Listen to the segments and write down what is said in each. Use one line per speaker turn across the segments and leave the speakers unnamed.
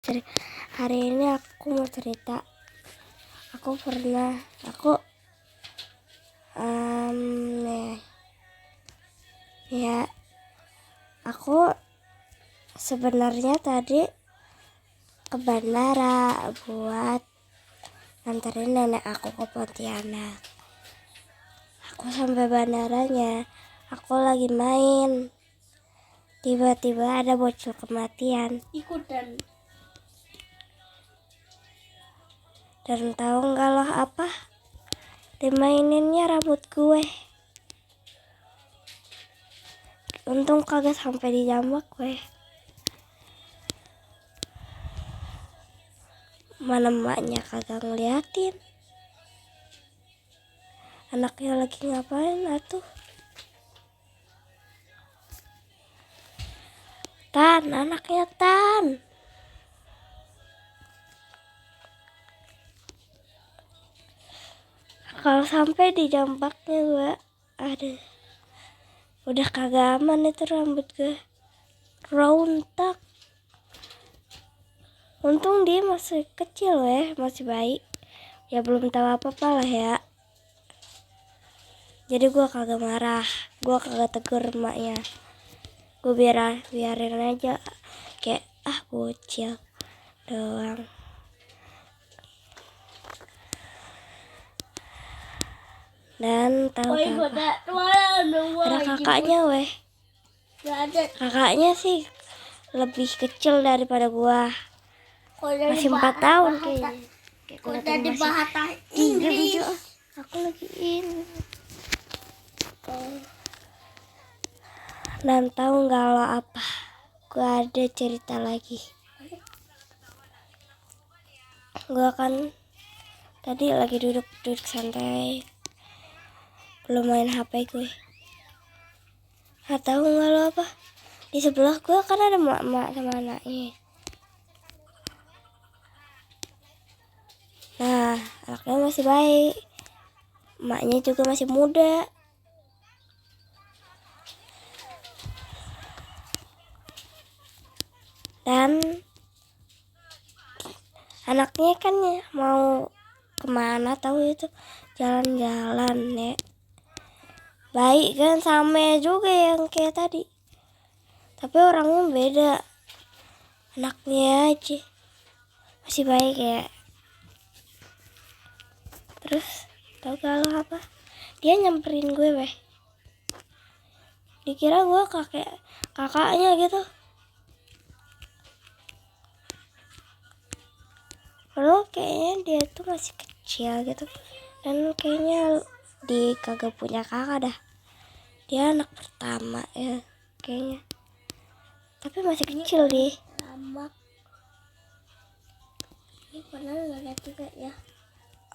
Hari ini aku mau cerita. Aku pernah aku sebenarnya tadi ke bandara buat nganterin nenek aku ke Pontianak. Aku sampai bandaranya, aku lagi main. Tiba-tiba ada bocil kematian ikutan. Dan tahu nggak loh apa? Dimaininnya rambut gue. Untung kagak sampai dijambak gue. Mana emaknya kagak ngeliatin. Anaknya lagi ngapain atuh? Tan, anaknya Tan. Kalau sampai dijambaknya gue, aduh, udah kagak aman itu rambut gue. Rontak. Untung dia masih kecil masih bayi. Ya belum tahu apa-apa lah ya. Jadi gue kagak marah, gue kagak tegur emaknya. Gue biarin aja, kayak bocil doang. Dan tahu apa? Ada kakaknya kakaknya sih lebih kecil daripada gua. Masih 4 tahun kayaknya. Udah dibahas. Aku lagi ini. Dan tahu nggak lo apa? Gua ada cerita lagi. Gua kan tadi lagi duduk santai, belum main HP gue. Tahu nggak lo apa? Di sebelah gue kan ada mak sama anaknya. Nah, anaknya masih baik, emaknya juga masih muda. Dan anaknya kan mau kemana tahu itu, jalan-jalan ya. Baik kan, sama juga yang kayak tadi. Tapi orangnya beda. Anaknya aja masih baik ya. Terus tau kalau apa? Dia nyamperin gue Dikira gue kakaknya gitu. Padahal kayaknya dia tuh masih kecil gitu. Dan kayaknya kagak punya kakak dah. Dia anak pertama ya kayaknya. Tapi masih kecil deh. Ini pernah lihat juga ya.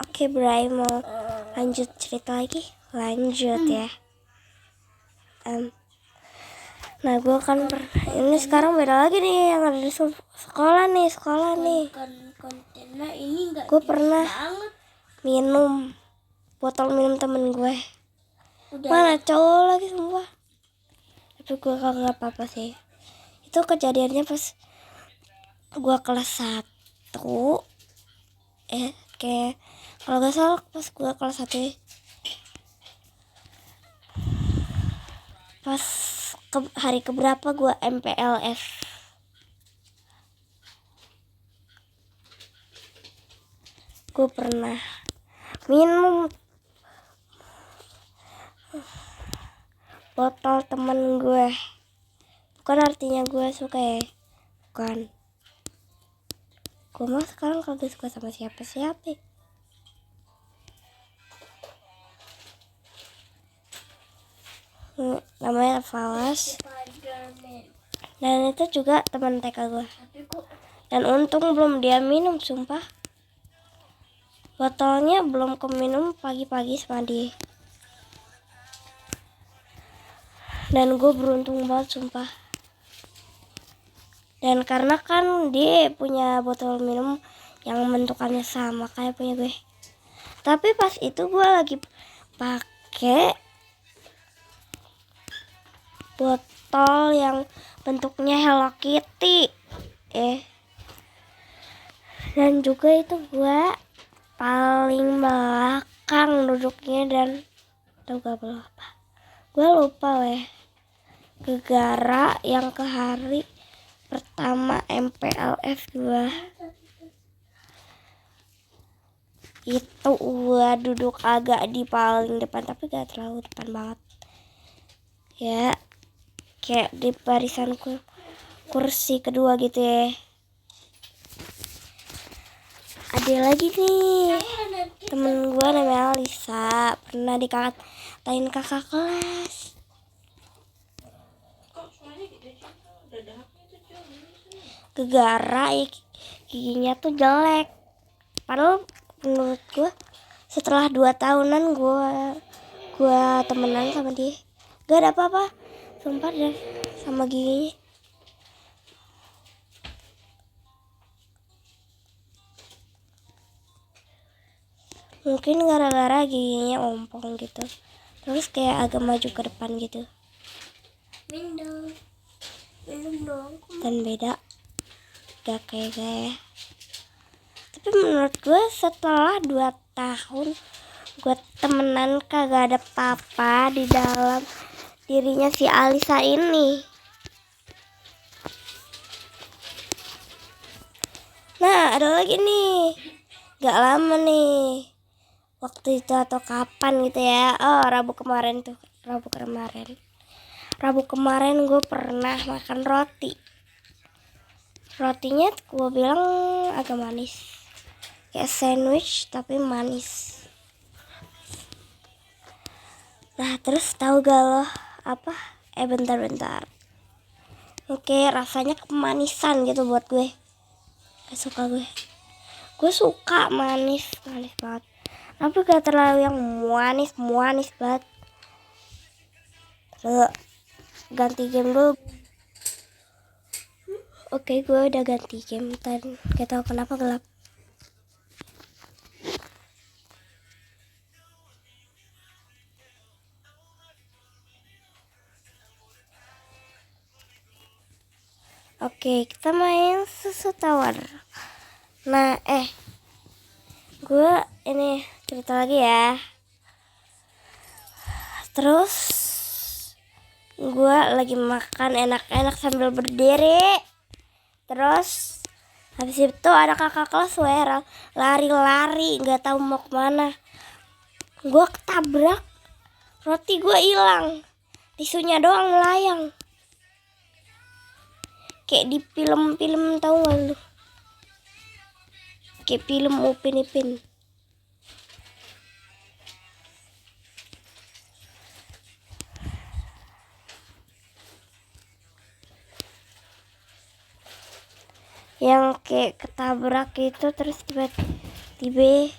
Oke, Bray, mau lanjut cerita lagi? Lanjut ya. Nah, gue kan ini sekarang beda lagi nih yang ada di sekolah nih. Gue pernah minum botol minum temen gue. Mana cowok lagi semua. Tapi gue kagak apa-apa sih. Itu kejadiannya pas gue kelas 1. Kayak kalau gak salah pas gue kelas 1 pas hari keberapa gue MPLS. Gue pernah minum botol temen gue. Bukan artinya gue suka ya, bukan. Gue mah sekarang kagak suka sama siapa-siapa. Namanya Fawas. Dan itu juga teman TK gue. Dan untung belum dia minum, sumpah. Botolnya belum keminum pagi-pagi sama dia. Dan gue beruntung banget, sumpah. Dan karena kan dia punya botol minum yang bentukannya sama kayak punya gue. Tapi pas itu gue lagi pakai botol yang bentuknya Hello Kitty. Dan juga itu gue paling belakang duduknya, dan tau gak apa, gue lupa weh, gegara yang ke hari pertama MPLS gue itu gue duduk agak di paling depan, tapi gak terlalu depan banget ya, kayak di barisan kursi kedua gitu ya. Ada lagi nih temen gue namanya Lisa, pernah dikatain kakak kelas. Gegara ya, giginya tuh jelek. Padahal menurut gue setelah 2 tahunan gue temenan sama dia, gak ada apa-apa sumpah deh sama giginya. Mungkin gara-gara giginya ompong gitu, terus kayak agak maju ke depan gitu. Dan beda, gak kayak gaya. Tapi menurut gue setelah 2 tahun gue temenan, kagak ada apa-apa di dalam dirinya si Alisa ini. Nah ada lagi nih, gak lama nih, waktu itu atau kapan gitu ya, Rabu kemarin gue pernah makan rotinya gue bilang agak manis, kayak sandwich tapi manis. Nah terus tahu gak lo apa, bentar oke, rasanya kemanisan gitu buat gue, gak suka gue suka manis banget, tapi gak terlalu yang manis banget. Terus ganti game dulu. Oke, gue udah ganti game, dan gak tahu kenapa gelap. Oke, kita main susu tawar. Nah, gue ini cerita lagi ya. Terus gue lagi makan enak-enak sambil berdiri. Terus habis itu ada kakak kelas lari-lari, nggak tahu mau kemana. Gue ketabrak, roti gue hilang, tisunya doang melayang. Kayak di film-film, tahu gak lu? Kayak film Upin Ipin. Yang kayak ketabrak itu, terus tiba-tiba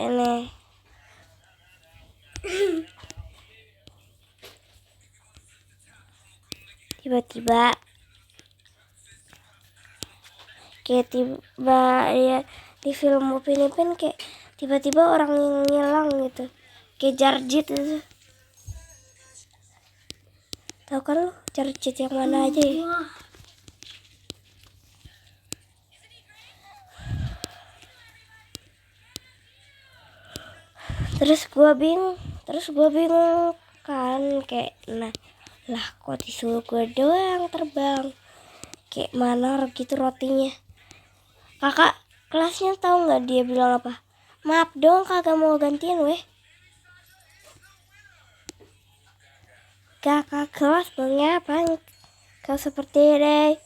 ini tiba-tiba kayak ya di film Upin Ipin, kayak tiba-tiba orang yang ngilang gitu, kayak Jarjit itu. Tahu kan lu Jarjit yang mana aja ya? Terus gue bingung kan, kayak lah kok disuruh gue doang terbang, kayak mana gitu rotinya. Kakak kelasnya tahu nggak dia bilang apa? Maaf dong, kagak mau gantian weh. Kakak kelas mengapa kau seperti ini?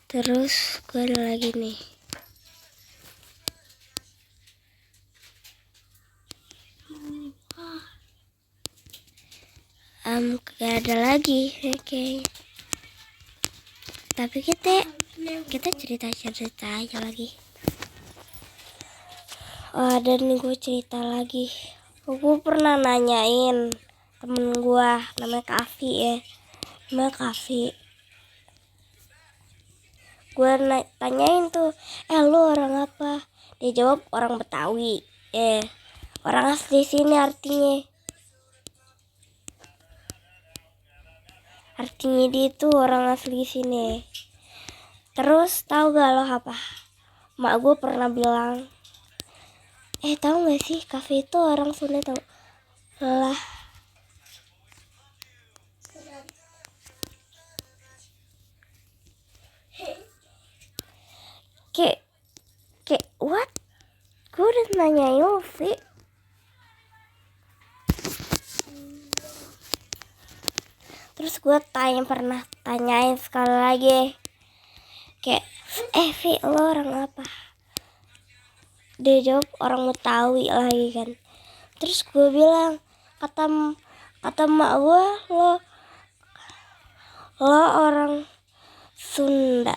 Terus gue ada lagi nih. Gak ada lagi, oke. Tapi kita cerita aja lagi. Dan gue cerita lagi. Gue pernah nanyain temen gue namanya Kak Afi ya. namanya Kavi. Gue tanyain tuh, lu orang apa? Dia jawab orang Betawi. Orang asli sini artinya. Artinya dia itu orang asli sini. Terus tahu gak lo apa? Mak gue pernah bilang, tahu gak sih Kavi itu orang Sunda tau? Lah. Kayak what? Gue udah nanyain Yofi. Terus gue pernah tanyain sekali lagi. Kayak, Vi, lo orang apa? Dia jawab orang Betawi lagi kan. Terus gue bilang, kata mak gue, lo orang Sunda.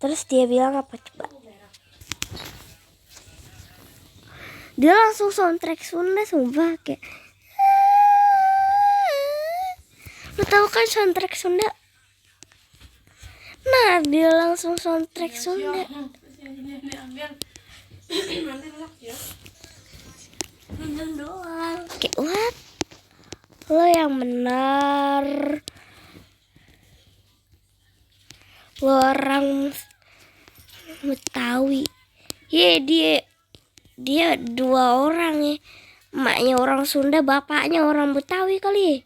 Terus dia bilang apa coba? Dia langsung soundtrack Sunda sumpah kayak. Lo tau kan soundtrack Sunda? Nah, dia langsung soundtrack Sunda. Kayak what? Lo yang benar. Lo orang Betawi. Dia dua orang ya. Emaknya orang Sunda, bapaknya orang Betawi kali.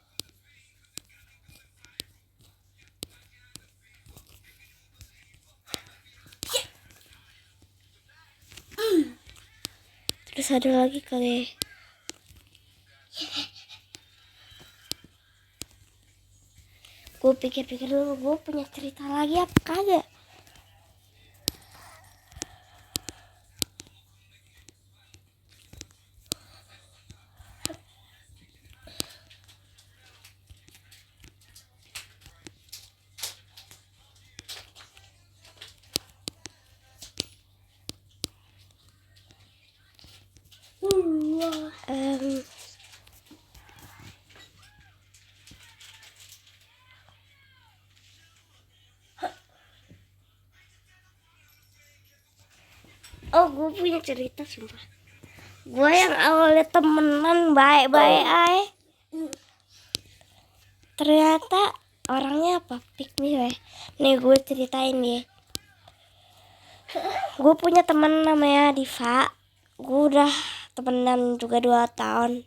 Terus ada lagi kali. Gue pikir-pikir dulu, gue punya cerita lagi apa kagak? Oh, gue punya cerita sumpah. Gue yang awalnya temenan baik-baik aja, ternyata orangnya apa? Pick me weh. Nih gue ceritain ya. Gue punya temen namanya Diva. Gue udah temenan juga 2 tahun.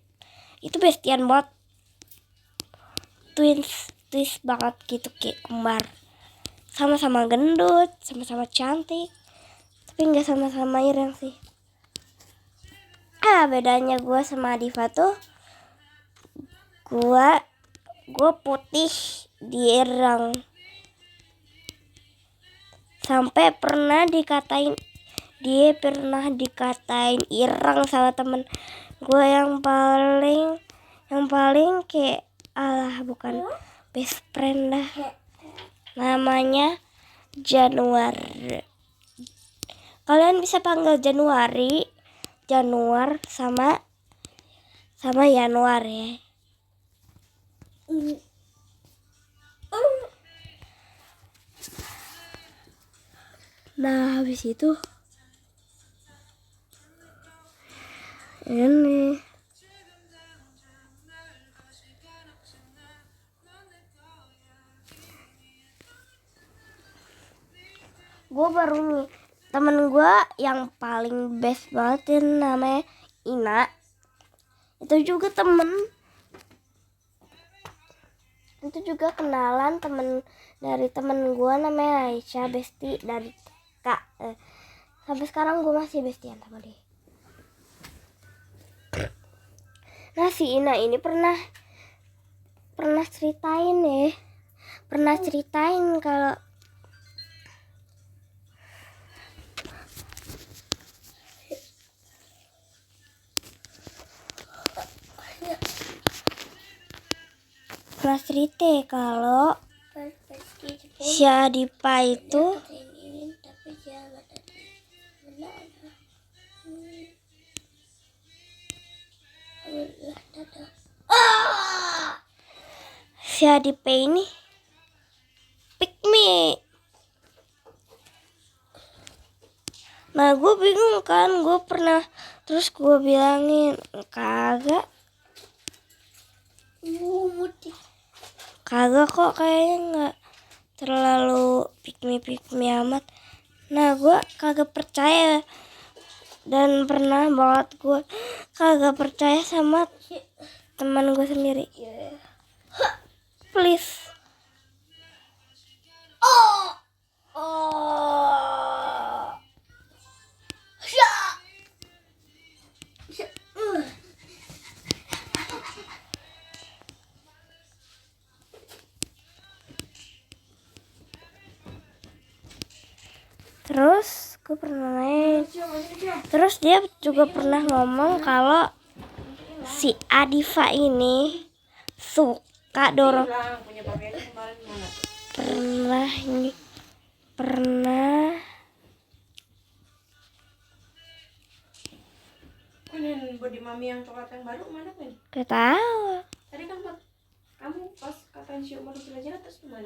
Itu bestian banget. Twins banget gitu, kayak kembar. Sama-sama gendut, sama-sama cantik. Tapi gak sama-sama ireng sih. Bedanya gue sama Diva tuh, gue putih di ireng. Sampai dia pernah dikatain ireng sama temen gue yang paling kayak bukan best friend dah. Namanya Januar. Kalian bisa panggil Januar sama Januar ya. Nah, habis itu ini gue baru nih temen gue yang paling best banget namanya Ina. Itu juga kenalan dari temen gue namanya Aisyah, besti dari Kak. Sampai sekarang gue masih bestian sama dia. Nah, si Ina ini pernah ceritain kalau si Adipa itu si Adipe ini pick me. Nah gue bingung kan, gue pernah terus gue bilangin kagak kok, kayaknya nggak terlalu pick me amat. Nah gue kagak percaya, dan pernah banget gue kagak percaya sama teman gue sendiri. Please. Terus gue pernah main. Terus dia juga pernah ngomong kalau si Adifa ini suka dorong. Pernah
body mami yang coklat yang baru mana kan?
gak tahu.
Tadi kan kamu pas kapan sih umur belajar terus gimana?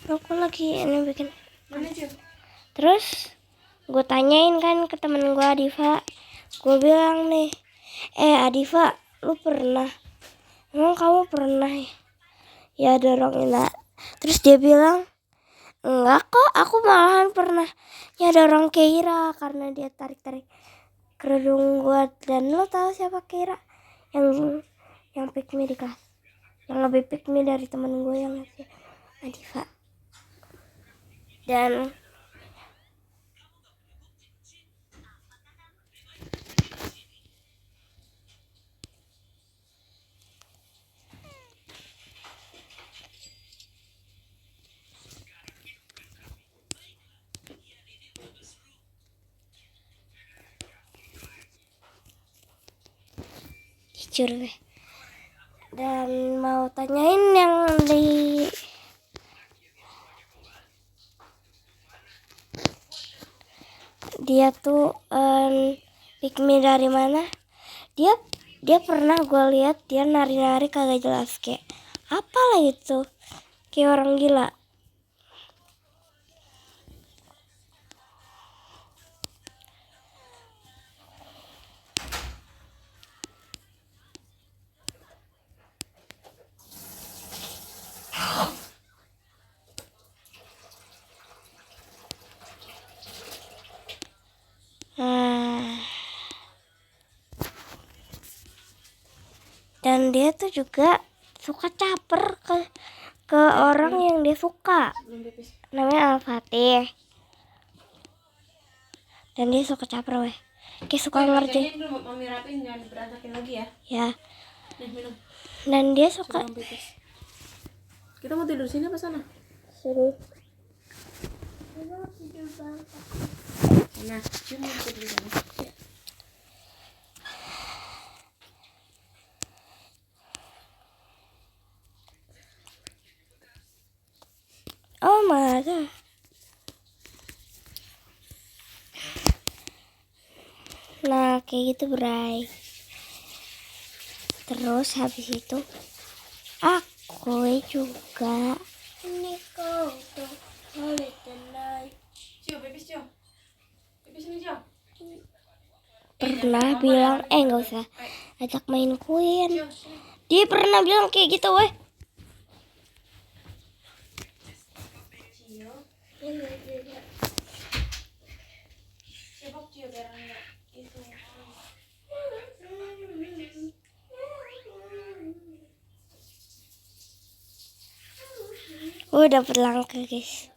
Aku lagi ini bikin.
Mana sih?
Terus gue tanyain kan ke temen gue Adifa. Gue bilang nih, Adifa, lu pernah? Emang kamu pernah ya dorongin lah? Terus dia bilang, enggak kok, aku malahan pernah ya dorong Keira karena dia tarik-tarik kerudung gue. Dan lo tahu siapa Keira? Yang pick me di kelas, yang lebih pick me dari temen gue yang ngasih Adifa. Dan jujur deh. Dan mau tanyain yang dia tuh pick me dari mana? Dia pernah gue lihat dia nari-nari kagak jelas, kayak apalah itu, kayak orang gila. Dan dia tuh juga suka caper ke orang yang dia suka. Namanya Al-Fatih. Dan dia suka caper weh. Kayak suka ngerjain.
Mami rapin, jangan berantakin lagi ya.
Ya.
Nih minum.
Dan dia suka.
Kita mau tidur sini apa sana?
Sini.
Nah, cuma tidur di sana.
Oh my god. Nah kayak gitu Bray. Terus habis itu aku juga ini kau tuh boleh tenang.
Cio, pipis Cio. Pipis ini Cio.
Pernah bilang nggak usah ajak main Queen. Dia pernah bilang kayak gitu weh. Dapat langka guys.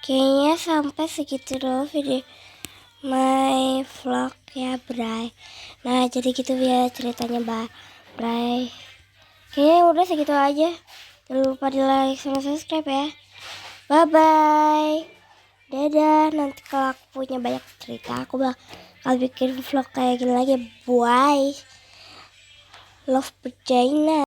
Kayaknya sampai segitu dulu video my vlog ya Bray. Nah jadi gitu ya ceritanya Bray. Kayaknya udah segitu aja. Jangan lupa di like sama subscribe ya. Bye bye. Dadah. Nanti kalau aku punya banyak cerita aku bakal bikin vlog kayak gini lagi. Bye. Love vagina.